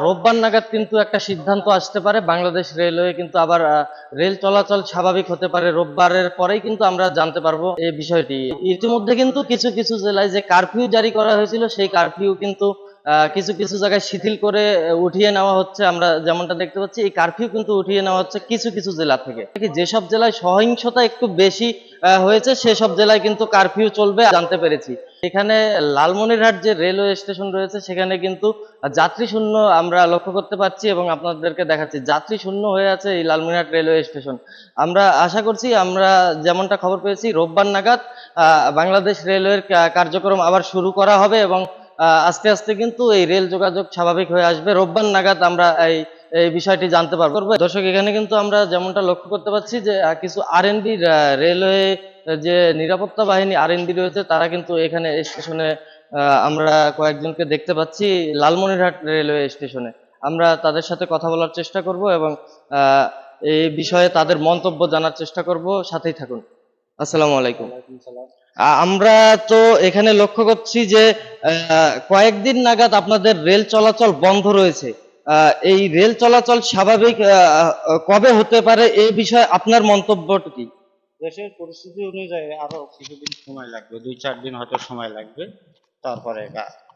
রোববার নাগাদ কিন্তু একটা সিদ্ধান্ত আসতে পারে, বাংলাদেশ রেলওয়ে কিন্তু আবার রেল চলাচল স্বাভাবিক হতে পারে। রোববারের পরেই কিন্তু আমরা জানতে পারবো এই বিষয়টি। ইতিমধ্যে কিন্তু কিছু কিছু জেলায় যে কারফিউ জারি করা হয়েছিল, সেই কারফিউ কিন্তু কিছু কিছু জায়গায় শিথিল করে উঠিয়ে নেওয়া হচ্ছে। আমরা যেমনটা দেখতে পাচ্ছি, এই কারফিউ কিন্তু উঠিয়ে নেওয়া হচ্ছে কিছু কিছু জেলা থেকে। যেসব জেলায় সহিংসতা একটু বেশি হয়েছে, সেসব জেলায় কিন্তু কারফিউ চলবে জানতে পেরেছি। এখানে লালমনিরহাট যে রেলওয়ে স্টেশন রয়েছে, সেখানে কিন্তু যাত্রী শূন্য আমরা লক্ষ্য করতে পারছি এবং আপনাদেরকে দেখাচ্ছি যাত্রী শূন্য হয়ে আছে এই লালমনিরহাট রেলওয়ে স্টেশন। আমরা আশা করছি, আমরা যেমনটা খবর পেয়েছি, রোববার নাগাদ বাংলাদেশ রেলওয়ের কার্যক্রম আবার শুরু করা হবে এবং আস্তে আস্তে কিন্তু এই রেল যোগাযোগ স্বাভাবিক হয়ে আসবে। রোববার নাগাদ আমরা এই বিষয়টি জানতে পারবো। দর্শক, এখানে কিন্তু আমরা যেমনটা লক্ষ্য করতে পারছি যে কিছু আরএনবি রেলওয়ে যে নিরাপত্তা বাহিনী আরএনবি রয়েছে, তারা কিন্তু এখানে স্টেশনে আমরা কয়েকজনকে দেখতে পাচ্ছি লালমনিরহাট রেলওয়ে স্টেশনে। আমরা তাদের সাথে কথা বলার চেষ্টা করব এবং এই বিষয়ে তাদের মন্তব্য জানার চেষ্টা করব। সাথেই থাকুন। আসসালামু আলাইকুম। আমরা তো এখানে লক্ষ্য করছি যে কয়েকদিন নাগাদ আপনাদের রেল চলাচল বন্ধ রয়েছে। এই রেল চলাচল স্বাভাবিক কবে হতে পারে, এই বিষয়ে আপনার মন্তব্যটা কি? দেশের পরিস্থিতি অনুযায়ী আরো কিছুদিন সময় লাগবে, 2-4 দিন হয়তো সময় লাগবে, তারপরে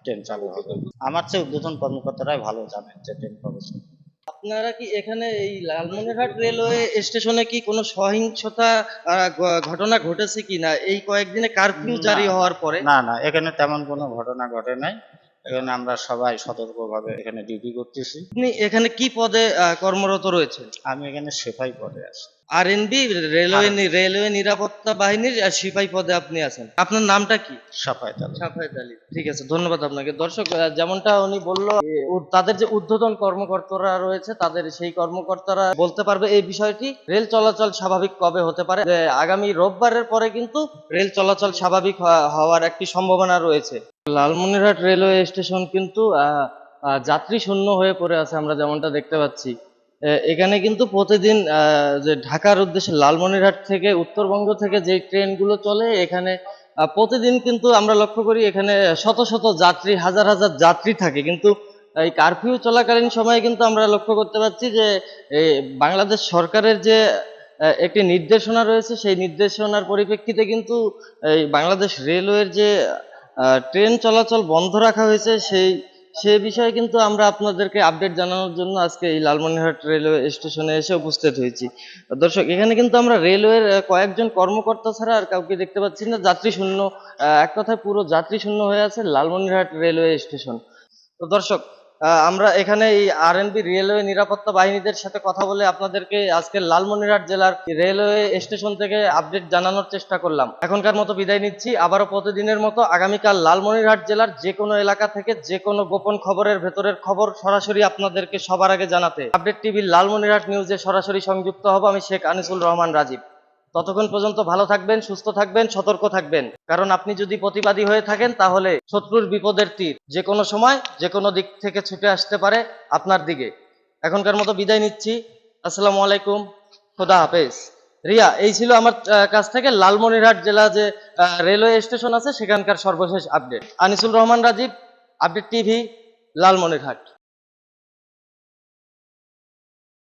ট্রেন চালু হবে। আমার চেয়ে ঊর্ধ্বতন কর্মকর্তারাই ভালো জানেন যে ট্রেন কবে চলবে। আপনারা কি এখানে এই লালমনিরহাট রেলওয়ে স্টেশনে কি কোনো সহিংসতা ঘটনা ঘটেছে কিনা এই কয়েকদিনে কারফিউ জারি হওয়ার পরে? না না, এখানে তেমন কোনো ঘটনা ঘটে নাই। এখানে আমরা সবাই সতর্কভাবে এখানে ডিউটি করতেছি। আপনি এখানে কি পদে কর্মরত রয়েছেন? আমি এখানে সেফাই পদে আছি। আরএনবি রেলওয়ে নিরাপত্তা বাহিনীর সিপাহী পদে আপনি আছেন। আপনার নামটা কি? সাফায়েত আলী। সাফায়েত আলী। ঠিক আছে, ধন্যবাদ আপনাকে। দর্শক, যেমনটা উনি বললো, তাদের যে ঊর্ধ্বতন কর্মকর্তারা রয়েছে, তাদের সেই কর্মকর্তারা বলতে পারবে এই বিষয়টি। রেল চলাচল স্বাভাবিক কবে হতে পারে? আগামী রোববারের পরে কিন্তু রেল চলাচল স্বাভাবিক হওয়ার একটি সম্ভাবনা রয়েছে। লালমনিরহাট রেলওয়ে স্টেশন কিন্তু যাত্রী শূন্য হয়ে পড়ে আছে, আমরা যেমনটা দেখতে পাচ্ছি। এখানে কিন্তু প্রতিদিন যে ঢাকার উদ্দেশ্যে লালমনিরহাট থেকে উত্তরবঙ্গ থেকে যে ট্রেনগুলো চলে, এখানে প্রতিদিন কিন্তু আমরা লক্ষ্য করি এখানে শত শত যাত্রী, হাজার হাজার যাত্রী থাকে। কিন্তু এই কারফিউ চলাকালীন সময়ে কিন্তু আমরা লক্ষ্য করতে পারছি যে বাংলাদেশ সরকারের যে একটি নির্দেশনা রয়েছে, সেই নির্দেশনার পরিপ্রেক্ষিতে কিন্তু এই বাংলাদেশ রেলওয়ের যে ট্রেন চলাচল বন্ধ রাখা হয়েছে, সে বিষয়ে কিন্তু আমরা আপনাদেরকে আপডেট জানানোর জন্য আজকে এই লালমনিরহাট রেলওয়ে স্টেশনে এসে উপস্থিত হয়েছি। দর্শক, এখানে কিন্তু আমরা রেলওয়ের কয়েকজন কর্মকর্তা ছাড়া আর কাউকে দেখতে পাচ্ছি না। যাত্রী শূন্য, এক কথায় পুরো যাত্রী শূন্য হয়ে আছে লালমনিরহাট রেলওয়ে স্টেশন। তো দর্শক, আমরা এখানে এই আরএনবি রেলওয়ে নিরাপত্তা বাহিনীদের সাথে কথা বলে আপনাদেরকে আজকে লালমনিরহাট জেলার রেলওয়ে স্টেশন থেকে আপডেট জানানোর চেষ্টা করলাম। এখনকার মতো বিদায় নিচ্ছি। আবারও প্রতিদিনের মতো আগামীকাল লালমনিরহাট জেলার যে কোনো এলাকা থেকে যে কোনো গোপন খবরের ভেতরের খবর সরাসরি আপনাদেরকে সবার আগে জানাতে আপডেট টিভির লালমনিরহাট নিউজে সরাসরি সংযুক্ত হব আমি, শেখ আনিসুল রহমান রাজীব। ততক্ষণ পর্যন্ত ভালো থাকবেন, সুস্থ থাকবেন, সতর্ক থাকবেন। কারণ আপনি যদি প্রতিবাদী হয়ে থাকেন, তাহলে শত্রুর বিপদের তীর যে কোনো সময় যে কোনো দিক থেকে ছুটে আসতে পারে আপনার দিকে। এখনকার মতো বিদায় নিচ্ছি। আসসালামু আলাইকুম, খোদা হাফেজ। রিয়া, এই ছিল আমার কাছ থেকে লালমনিরহাট জেলা যে রেলওয়ে স্টেশন আছে, সেখানকার সর্বশেষ update. Anisul Rahman Rajib, update TV, Lalmonirhat.